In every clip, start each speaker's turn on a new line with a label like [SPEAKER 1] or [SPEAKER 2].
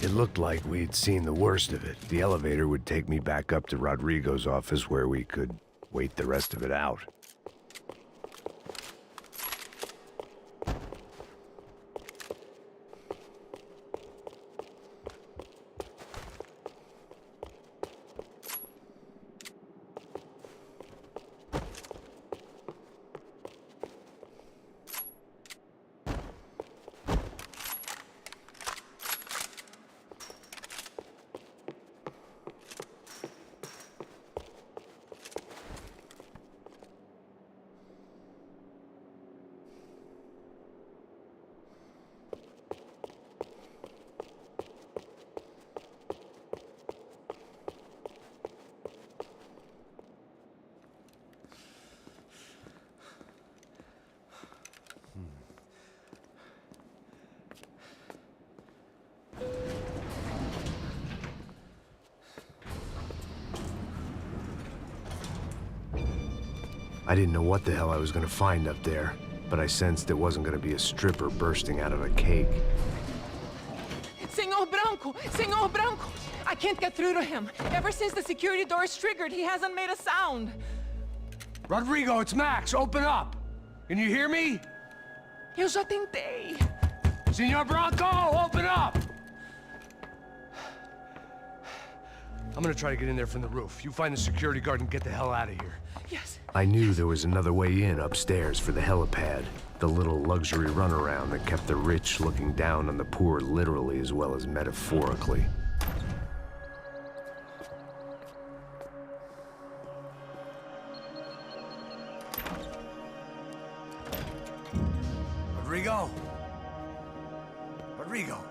[SPEAKER 1] It looked like we'd seen the worst of it. The elevator would take me back up to Rodrigo's office where we could wait the rest of it out. I didn't know what the hell I was gonna find up there, but I sensed it wasn't gonna be a stripper bursting out of a cake.
[SPEAKER 2] Senor Branco! I can't get through to him. Ever since the security door is triggered, he hasn't made a sound.
[SPEAKER 1] Rodrigo, it's Max. Open up. Can you hear me?
[SPEAKER 2] Eu já tentei.
[SPEAKER 1] Senor Branco, open up! I'm gonna try to get in there from the roof. You find the security guard and get the hell out of here.
[SPEAKER 2] Yes.
[SPEAKER 1] I knew there was another way in upstairs for the helipad. The little luxury runaround that kept the rich looking down on the poor literally as well as metaphorically. Rodrigo! Rodrigo!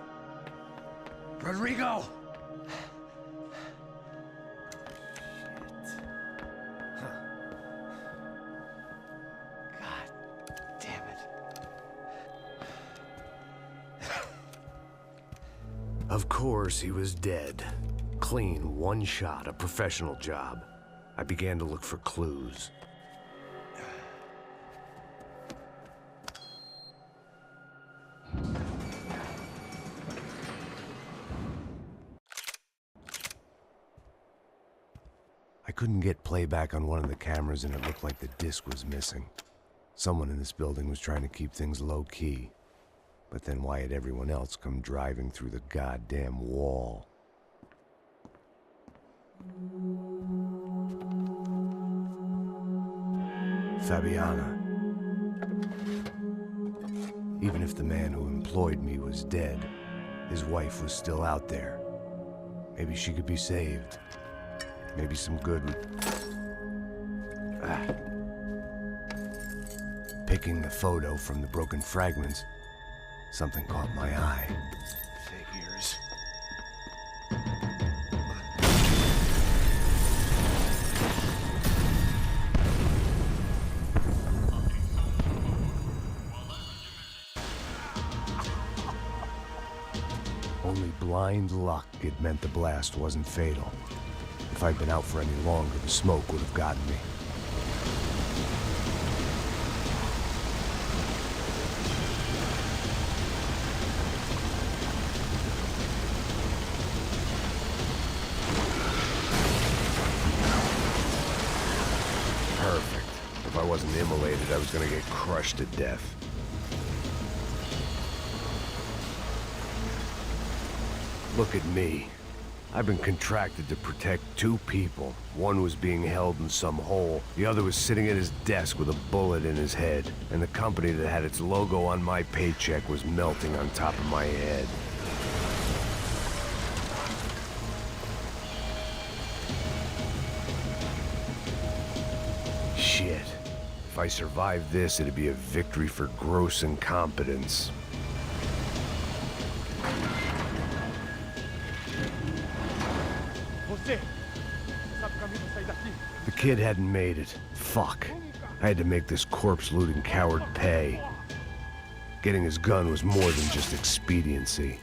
[SPEAKER 1] Rodrigo! Of course, he was dead. Clean, one shot, a professional job. I began to look for clues. I couldn't get playback on one of the cameras and it looked like the disc was missing. Someone in this building was trying to keep things low-key. But then why had everyone else come driving through the goddamn wall? Fabiana. Even if the man who employed me was dead, his wife was still out there. Maybe she could be saved. Maybe some good would... Picking the photo from the broken fragments, something caught my eye. Figures. Only blind luck it meant the blast wasn't fatal. If I'd been out for any longer, the smoke would have gotten me. Perfect. If I wasn't immolated, I was gonna get crushed to death. Look at me. I've been contracted to protect two people. One was being held in some hole. The other was sitting at his desk with a bullet in his head. And the company that had its logo on my paycheck was melting on top of my head. Shit. If I survived this, it'd be a victory for gross incompetence. The kid hadn't made it. Fuck. I had to make this corpse-looting coward pay. Getting his gun was more than just expediency.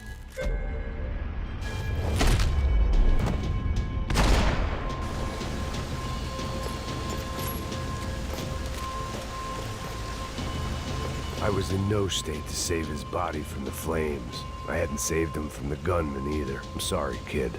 [SPEAKER 1] I was in no state to save his body from the flames. I hadn't saved him from the gunman either. I'm sorry, kid.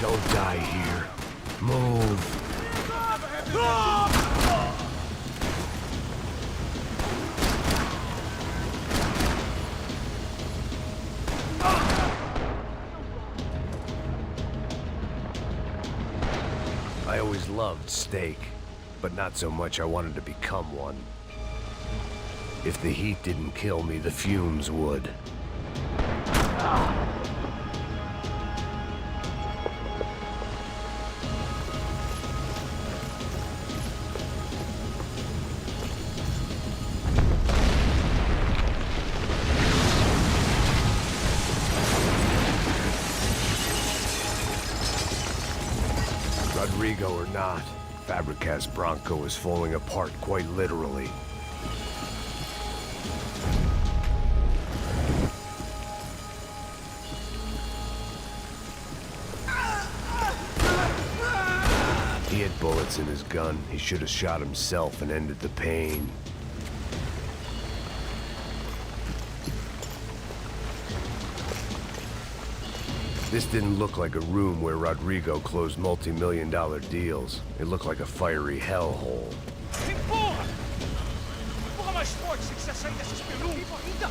[SPEAKER 1] Don't die here. Move. always loved steak, but not so much I wanted to become one. If the heat didn't kill me, the fumes would. Rodrigo or not, Fabricas Bronco is falling apart quite literally. He had bullets in his gun. He should have shot himself and ended the pain. This didn't look like a room where Rodrigo closed multi-million-dollar deals. It looked like a fiery hellhole.
[SPEAKER 3] Porra! Porra mais forte se quiser sair dessa espelunca!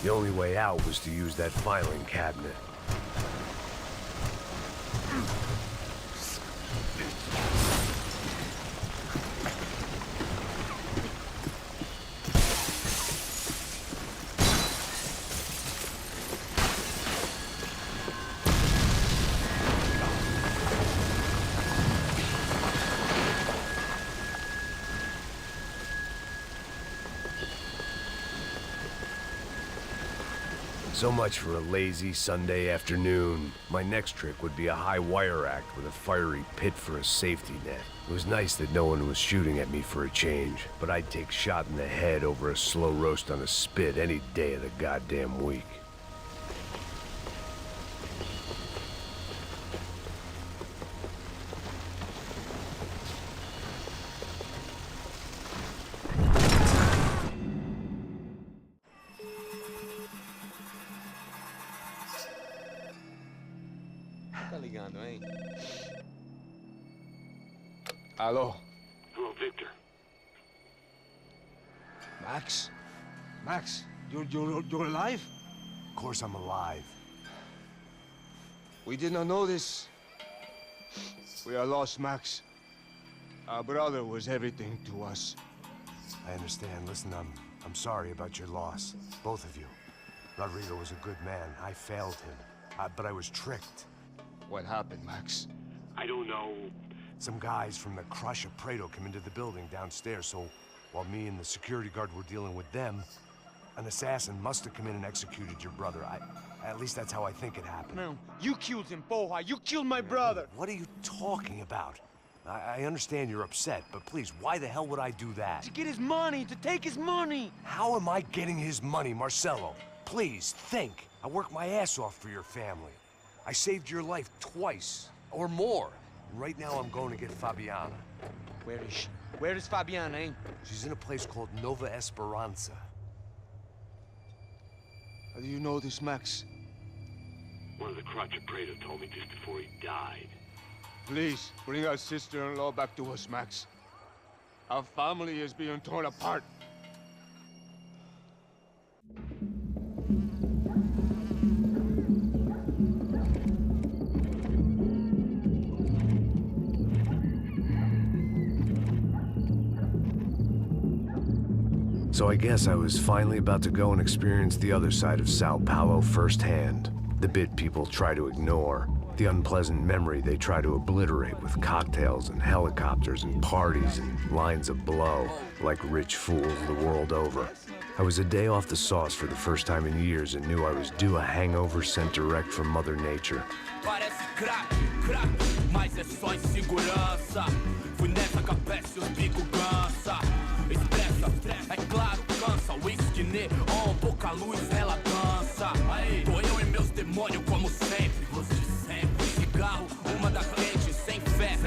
[SPEAKER 1] The only way out was to use that filing cabinet. So much for a lazy Sunday afternoon. My next trick would be a high wire act with a fiery pit for a safety net. It was nice that no one was shooting at me for a change, but I'd take shot in the head over a slow roast on a spit any day of the goddamn week.
[SPEAKER 4] Tá ligando, hein?
[SPEAKER 3] Alô?
[SPEAKER 1] Hello, Victor.
[SPEAKER 3] Max? Max, you're alive?
[SPEAKER 1] Of course I'm alive.
[SPEAKER 3] We did not know this. We are lost, Max. Our brother was everything to us.
[SPEAKER 1] I understand. Listen, I'm sorry about your loss. Both of you. Rodrigo was a good man. I failed him. But I was tricked.
[SPEAKER 3] What happened, Max?
[SPEAKER 1] I don't know. Some guys from the Crush of Prado came into the building downstairs, so while me and the security guard were dealing with them, an assassin must have come in and executed your brother. At least that's how I think it happened.
[SPEAKER 3] No, you killed him, Porra. You killed my brother.
[SPEAKER 1] What are you talking about? I understand you're upset, but please, why the hell would I do that?
[SPEAKER 3] To get his money, to take his money.
[SPEAKER 1] How am I getting his money, Marcelo? Please, think. I worked my ass off for your family. I saved your life twice, or more. Right now I'm going to get Fabiana.
[SPEAKER 3] Where is she? Where is Fabiana, eh?
[SPEAKER 1] She's in a place called Nova Esperanza.
[SPEAKER 3] How do you know this, Max?
[SPEAKER 1] One of the Crotch of Prado told me just before he died.
[SPEAKER 3] Please, bring our sister-in-law back to us, Max. Our family is being torn apart.
[SPEAKER 1] So I guess I was finally about to go and experience the other side of Sao Paulo firsthand. The bit people try to ignore. The unpleasant memory they try to obliterate with cocktails and helicopters and parties and lines of blow, like rich fools the world over. I was a day off the sauce for the first time in years and knew I was due a hangover sent direct from Mother Nature.
[SPEAKER 5] Parece crack, crack, mas é só insegurança. Fui nessa capeste, os bico cansa. Expressa, é claro, cansa. Whisky, neon, pouca luz, ela dança. Tô eu e meus demônios como sempre. Você sempre. Cigarro, uma da frente, sem fé.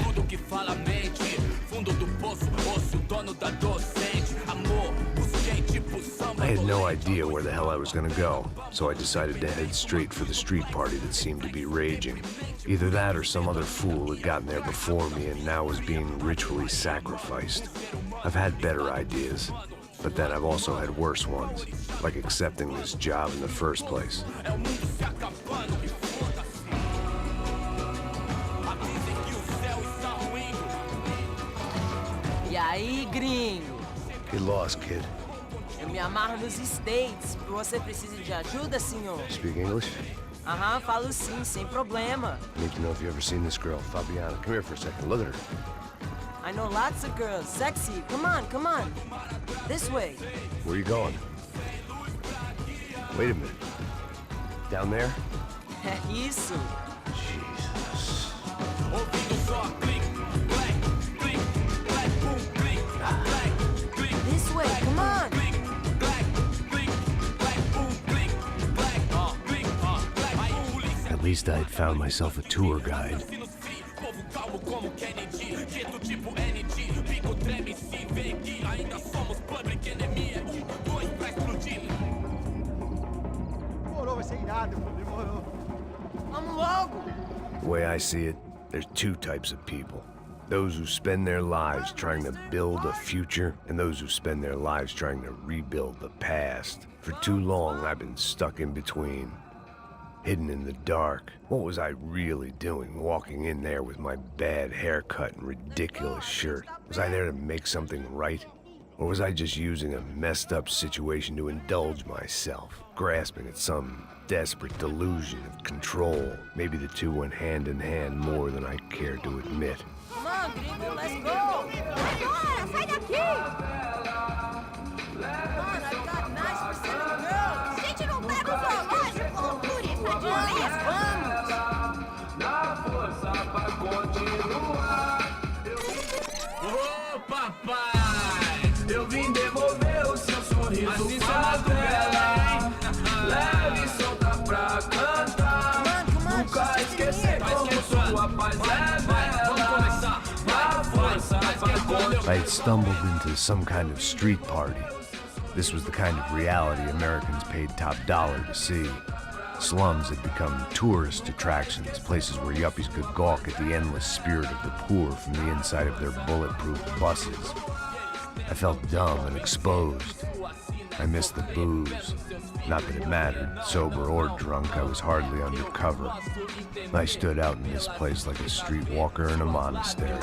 [SPEAKER 5] Tudo que fala mente. Fundo do poço, osso, dono da docente. Amor, busquei tipo samba.
[SPEAKER 1] I had no idea where the hell I was gonna go, so I decided to head straight for the street party that seemed to be raging. Either that or some other fool had gotten there before me and now was being ritually sacrificed. I've had better ideas, but then I've also had worse ones, like accepting this job in the first place.
[SPEAKER 6] E aí, gringo?
[SPEAKER 1] Get lost, kid.
[SPEAKER 6] Eu me amarro nos States. Você precisa de ajuda, senhor?
[SPEAKER 1] Speak English?
[SPEAKER 6] Aham, falo sim, sem problema.
[SPEAKER 1] Need to know if you ever seen this girl, Fabiana. Come here for a second. Look at her.
[SPEAKER 6] I know lots of girls. Sexy. Come on, come on. This way.
[SPEAKER 1] Where you going? Wait a minute. Down there?
[SPEAKER 6] É isso.
[SPEAKER 1] Jesus.
[SPEAKER 6] This way, come on.
[SPEAKER 1] At least I'd found myself a tour guide.
[SPEAKER 6] Vamos logo.
[SPEAKER 1] The way I see it, there's two types of people. Those who spend their lives trying to build a future, and those who spend their lives trying to rebuild the past. For too long, I've been stuck in between. Hidden in the dark. What was I really doing walking in there with my bad haircut and ridiculous shirt? Was I there to make something right? Or was I just using a messed up situation to indulge myself, grasping at some desperate delusion of control? Maybe the two went hand in hand more than I care to admit.
[SPEAKER 6] Come on, gringo, let's go.
[SPEAKER 7] Agora, sai daqui!
[SPEAKER 6] Come on, I've got 9% of girls.
[SPEAKER 7] A gente não pega o zoológico, turista de lei!
[SPEAKER 5] Ô papai, eu vim devolver o seu sorriso pra tela, hein? Leve e solta pra cantar. Nunca esquecer como sua paz é bela. A força pra
[SPEAKER 1] I had stumbled into some kind of street party. This was the kind of reality Americans paid top dollar to see. Slums had become tourist attractions, places where yuppies could gawk at the endless spirit of the poor from the inside of their bulletproof buses. I felt dumb and exposed. I missed the booze. Not that it mattered. Sober or drunk, I was hardly undercover. I stood out in this place like a streetwalker in a monastery.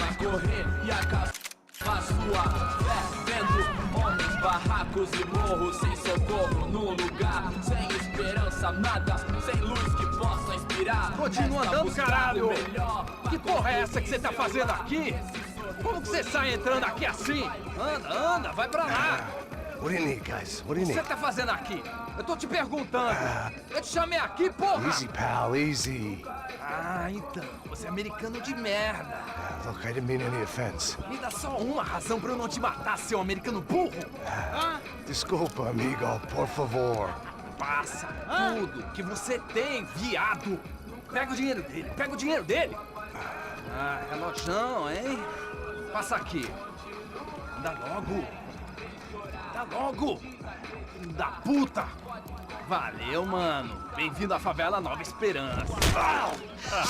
[SPEAKER 5] barracos e morros sem socorro num lugar sem esperança, nada, sem luz que possa inspirar.
[SPEAKER 8] Continua andando, caralho! Que porra é essa que você tá fazendo aqui? Como que você sai entrando aqui assim? Anda, vai pra lá!
[SPEAKER 1] What do you need, guys? What do you
[SPEAKER 8] O que
[SPEAKER 1] need?
[SPEAKER 8] você tá fazendo aqui? Eu tô te perguntando. Eu te chamei aqui, porra!
[SPEAKER 1] Easy, pal, easy.
[SPEAKER 8] Ah, então, você é americano de merda.
[SPEAKER 1] Look, I didn't mean any offense.
[SPEAKER 8] Me dá só uma razão pra eu não te matar, seu americano burro.
[SPEAKER 1] Desculpa, amigo, por favor.
[SPEAKER 8] Passa tudo que você tem, viado. Pega o dinheiro dele, Ah, relojão, hein? Passa aqui. Dá logo. Filho da puta. Valeu, mano. Bem-vindo à favela Nova Esperança.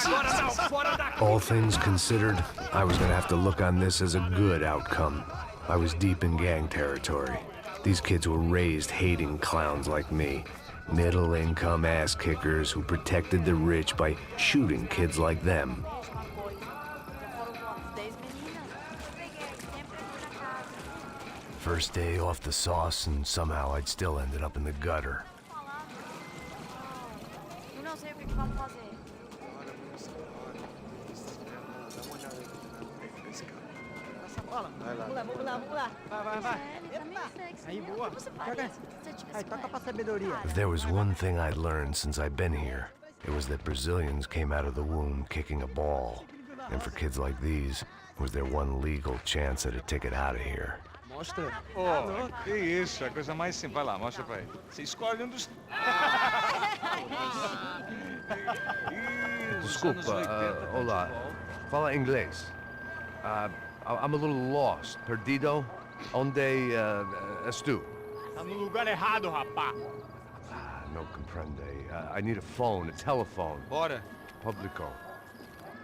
[SPEAKER 8] Agora não, fora daqui.
[SPEAKER 1] All things considered, I was gonna have to look on this as a good outcome. I was deep in gang territory. These kids were raised hating clowns like me. Middle-income ass-kickers who protected the rich by shooting kids like them. First day off the sauce, and somehow I'd still ended up in the gutter.
[SPEAKER 7] Eu não sei o que vamos fazer. Vamos lá.
[SPEAKER 9] Vai.
[SPEAKER 7] Ele tá meio sexy.
[SPEAKER 9] Aí,
[SPEAKER 7] Meu,
[SPEAKER 9] boa.
[SPEAKER 7] Você
[SPEAKER 9] Joga.
[SPEAKER 7] parece. Se eu tivesse
[SPEAKER 9] Aí, toca pra
[SPEAKER 7] conhecido
[SPEAKER 9] sabedoria.
[SPEAKER 7] cara.
[SPEAKER 1] If there was one thing I'd learned since I've been here, it was that Brazilians came out of the womb kicking a ball. And for kids like these, was their one legal chance at a ticket out of here.
[SPEAKER 9] Mostra.
[SPEAKER 10] Pô, que isso, é a coisa mais simples. Vai lá, mostra pra ele. Você escolhe um dos...
[SPEAKER 1] Desculpa, olá. Fala inglês. I'm a little lost. Perdido? Onde, estou?
[SPEAKER 3] Tá no lugar errado, rapá.
[SPEAKER 1] No comprende. I need a phone, a telephone.
[SPEAKER 10] Bora.
[SPEAKER 1] Publico.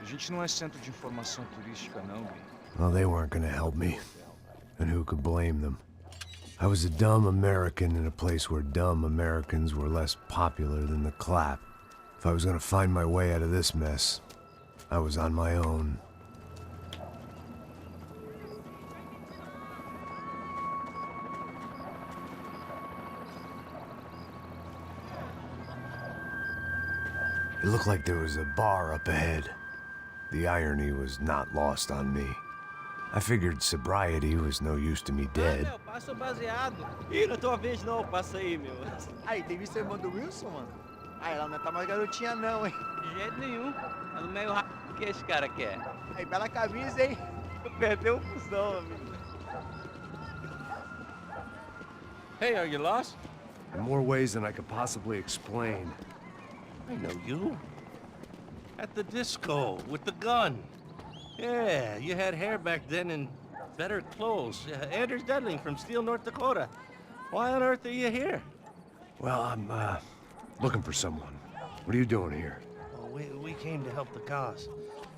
[SPEAKER 10] A gente não é centro de informação turística, não, Gui.
[SPEAKER 1] Well, they weren't gonna help me. And who could blame them? I was a dumb American in a place where dumb Americans were less popular than the clap. If I was gonna find my way out of this mess, I was on my own. It looked like there was a bar up ahead. The irony was not lost on me. I figured sobriety was no use to me dead.
[SPEAKER 9] Meu, passa o baseado. Ih, não é tua vez não, passa aí, meu.
[SPEAKER 11] Aí, tem visto a irmã do Wilson, mano? Aí, ela não tá mais garotinha não, hein?
[SPEAKER 9] De jeito nenhum. É no meio rápido. O que esse cara quer?
[SPEAKER 11] Aí, bela camisa, hein? Perdeu o fusão, amigo.
[SPEAKER 12] Hey, are you lost?
[SPEAKER 1] In more ways than I could possibly explain.
[SPEAKER 12] I know you. At the disco, with the gun. Yeah, you had hair back then and better clothes. Anders Dudling from Steele, North Dakota. Why on earth are you here?
[SPEAKER 1] Well, I'm, looking for someone. What are you doing here?
[SPEAKER 12] Oh, we came to help the cause.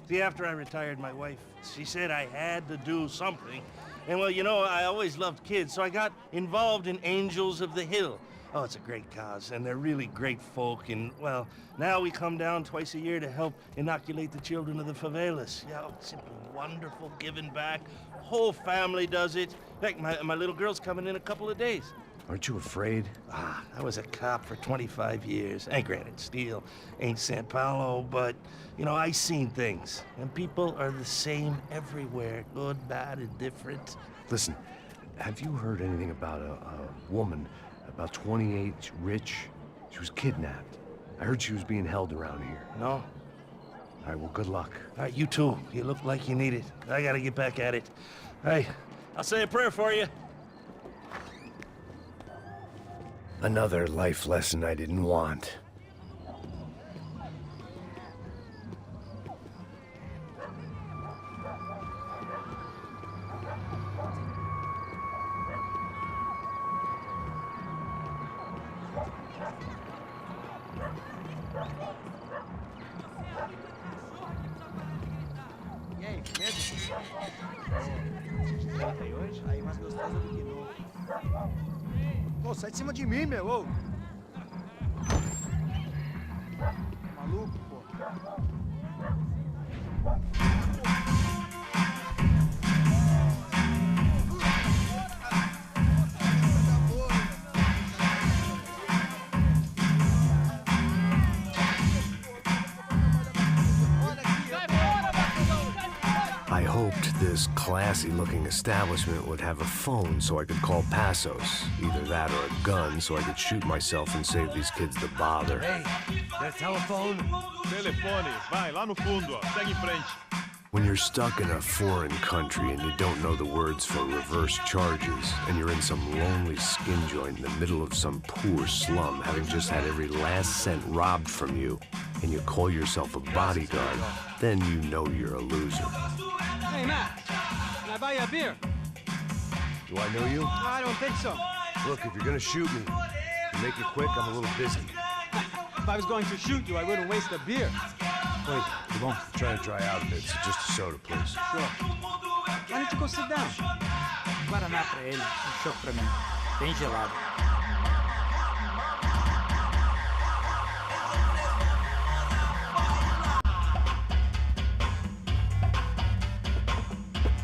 [SPEAKER 12] See, after I retired, my wife, she said I had to do something. And well, you know, I always loved kids, so I got involved in Angels of the Hill. Oh, it's a great cause, and they're really great folk, and, well, now we come down twice a year to help inoculate the children of the favelas. Yeah, oh, it's simply wonderful, giving back. Whole family does it. In fact, my little girl's coming in a couple of days.
[SPEAKER 1] Aren't you afraid?
[SPEAKER 12] I was a cop for 25 years. And granted, Steele ain't San Paulo, but, you know, I seen things. And people are the same everywhere, good, bad, and different.
[SPEAKER 1] Listen, have you heard anything about a woman, about 28, rich? She was kidnapped. I heard she was being held around here.
[SPEAKER 12] No?
[SPEAKER 1] All right, well, good luck.
[SPEAKER 12] All right, you too. You look like you need it. I gotta get back at it. Hey, I'll say a prayer for you.
[SPEAKER 1] Another life lesson I didn't want.
[SPEAKER 11] E aí, beleza? Aí hoje? Aí, mais gostosa do que novo. Pô, sai de cima de mim, meu, ô! Maluco, pô.
[SPEAKER 1] I hoped this classy-looking establishment would have a phone so I could call Passos. Either that or a gun so I could shoot myself and save these kids the bother.
[SPEAKER 3] Hey, that telephone?
[SPEAKER 13] Telefone, vai, lá no fundo, ó. Segue em frente.
[SPEAKER 1] When you're stuck in a foreign country and you don't know the words for reverse charges, and you're in some lonely skin joint in the middle of some poor slum, having just had every last cent robbed from you, and you call yourself a bodyguard, then you know you're a loser.
[SPEAKER 11] Hey, Matt, can I buy you a beer?
[SPEAKER 1] Do I know you?
[SPEAKER 11] I don't think so.
[SPEAKER 1] Look, if you're gonna shoot me, make it quick, I'm a little busy.
[SPEAKER 11] If I was going to shoot you, I wouldn't waste a beer.
[SPEAKER 1] Wait, come on. I'm trying to dry out a bit, so just a soda, please.
[SPEAKER 11] Sure. Why don't you go sit down?
[SPEAKER 9] Guaraná pra ele, chopp pra mim. Bem gelado.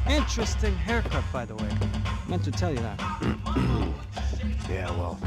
[SPEAKER 11] Interesting haircut, by the way. Meant to tell you that.
[SPEAKER 1] Yeah, well,